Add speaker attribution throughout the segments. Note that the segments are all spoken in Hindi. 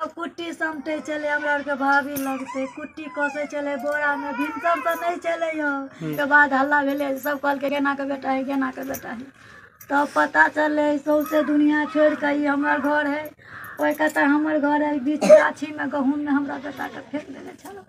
Speaker 1: कुट्टी समटे चले हमरा के भाभी लगते कुट्टी कसे चले बोरा में भिनसर तो नहीं चले के बाद हल्ला भेले सब कहल के गेना के बेटा है गेना के बेटा है। तब पता चले सौसे दुनिया छोड़ के ई हमर घर है ओए कहता हमर घर है बीच गाछी में गहूम में हमरा बेटा के फेंक देले छलो।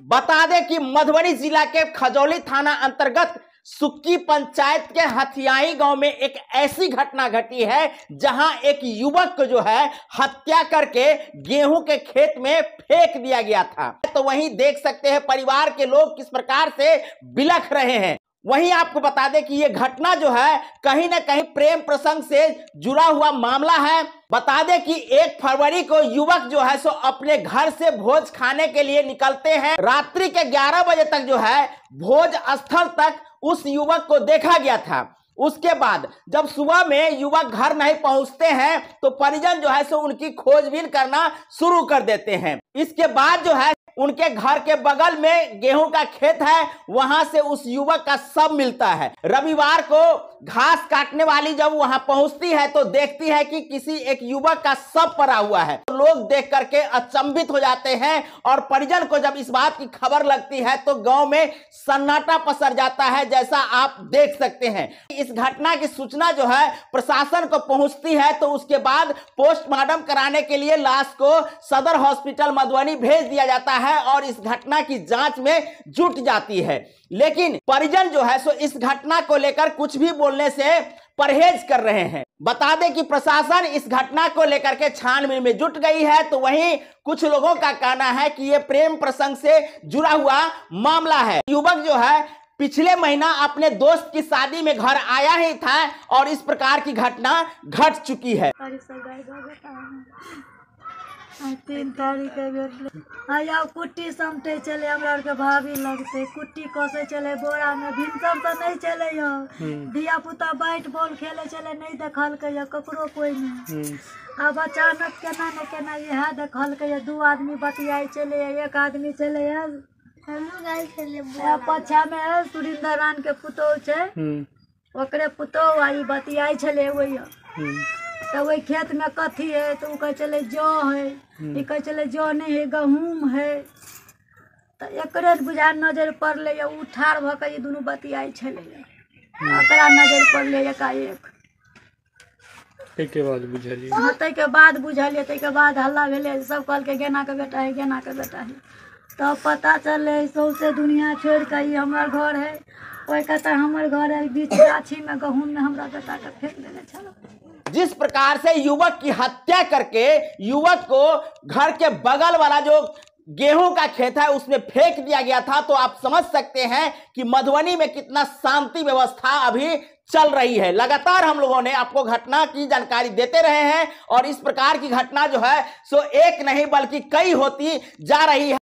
Speaker 2: बता दें कि मधुबनी जिला के खजौली थाना अंतर्गत सुक्की पंचायत के हथियाई गांव में एक ऐसी घटना घटी है जहां एक युवक को जो है हत्या करके गेहूं के खेत में फेंक दिया गया था। तो वहीं देख सकते हैं परिवार के लोग किस प्रकार से बिलख रहे हैं। वहीं आपको बता दें कि यह घटना जो है कहीं ना कहीं प्रेम प्रसंग से जुड़ा हुआ मामला है। बता दें कि 1 फरवरी को युवक जो है सो अपने घर से भोज खाने के लिए निकलते हैं। रात्रि के 11 बजे तक जो है भोज स्थल तक उस युवक को देखा गया था। उसके बाद जब सुबह में युवक घर नहीं पहुंचते हैं तो परिजन जो है सो उनकी खोजबीन करना शुरू कर देते हैं। इसके बाद जो है उनके घर के बगल में गेहूं का खेत है, वहां से उस युवक का शव मिलता है। रविवार को घास काटने वाली जब वहां पहुंचती है तो देखती है कि किसी एक युवक का शव पड़ा हुआ है। तो लोग देख करके अचंभित हो जाते हैं और परिजन को जब इस बात की खबर लगती है तो गांव में सन्नाटा पसर जाता है, जैसा आप देख सकते हैं। इस घटना की सूचना जो है प्रशासन को पहुंचती है तो उसके बाद पोस्टमार्टम कराने के लिए लाश को सदर हॉस्पिटल मधुबनी भेज दिया जाता है और इस घटना की जांच में जुट जाती है। लेकिन परिजन जो है सो इस घटना को लेकर कुछ भी बोलने से परहेज कर रहे हैं। बता दें कि प्रशासन इस घटना को लेकर के छानबीन में जुट गई है। तो वहीं कुछ लोगों का कहना है कि यह प्रेम प्रसंग से जुड़ा हुआ मामला है। युवक जो है पिछले महीना अपने दोस्त की शादी में घर आया ही था और इस प्रकार की घटना घट चुकी है।
Speaker 1: 3 तारीख के कुट्टी समटे चले हमरा के भाभी लगते कुट्टी कसे चले बोरा में भिनसर तो नहीं चले दिया पुता बैट बॉल खेले चले नहीं देखल के ककरो कोई नहीं। अब अचानक केना न केना यह देखल के 2 आदमी बतियाई चले 1 आदमी चले पछा में सुरिंदर रान के पुतौ छे ओकरे पुतौ आई बतियाई चले वही तो वही खेत में कथी है तो कहे चले जौ है ये कहे चले जौ नहीं है गहूम है। तो एक बुझा नजर पड़ले ठाड़ भ के दुनू बतियाई चले नजर पड़ले एकाएक।
Speaker 3: के बाद बुझलिए
Speaker 1: के बाद हल्ला भेले सब कहल के गेना के बेटा है गेना के बेटा है। तब पता चले सौसे दुनिया छोड़ के ई हमर घर है ओए कहता हमर घर है बीच गाछी में गहूम में हमरा बेटा के फेंक देले छलो।
Speaker 2: जिस प्रकार से युवक की हत्या करके युवक को घर के बगल वाला जो गेहूं का खेत है उसमें फेंक दिया गया था, तो आप समझ सकते हैं कि मधुबनी में कितना शांति व्यवस्था अभी चल रही है। लगातार हम लोगों ने आपको घटना की जानकारी देते रहे हैं और इस प्रकार की घटना जो है सो एक नहीं बल्कि कई होती जा रही है।